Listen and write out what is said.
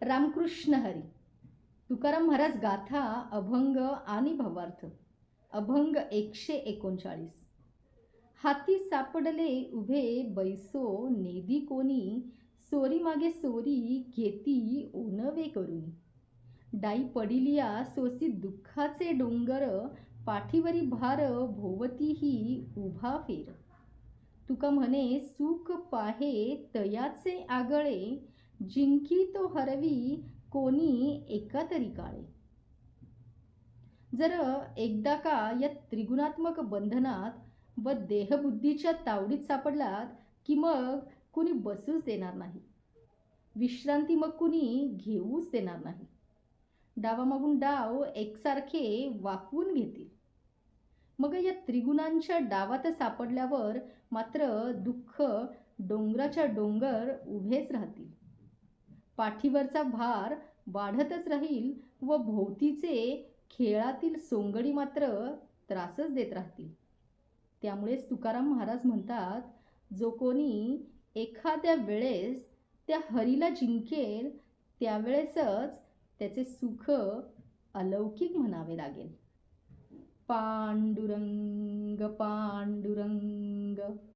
रामकृष्ण हरी. तुकाराम महाराज गाथा अभंग आणि भावार्थ. अभंग 139. हाती सापडले उभे बैसो नेदी कोणी, सोरी मागे सोरी घेती ओनवे करुनी. डाई पडिलिया सोसी दुःखाचे डोंगर, पाठीवरी भार भोवतीही उभा फेर. तुका म्हणे सुख पाहे तयाचे आगळे, जिंकी तो हरवी कोणी एका तरी काळे. जर एकदा का या त्रिगुणात्मक बंधनात व देहबुद्धीच्या तावडीत सापडलात की मग कुणी बसूच देणार नाही, विश्रांती मग कुणी घेऊच देणार नाही. डावामागून डाव एकसारखे वाकवून घेतील. मग या त्रिगुणांच्या डावात सापडल्यावर मात्र दुःख डोंगराच्या डोंगर उभेच राहतील. पाठीवरचा भार वाढतच राहील व भोवतीचे खेळातील सोंगडी मात्र त्रासच देत राहतील. त्यामुळेच तुकाराम महाराज म्हणतात, जो कोणी एखाद्या वेळेस त्या हरीला जिंकेल त्यावेळेसच त्याचे सुख अलौकिक म्हणावे लागेल. पांडुरंग पांडुरंग.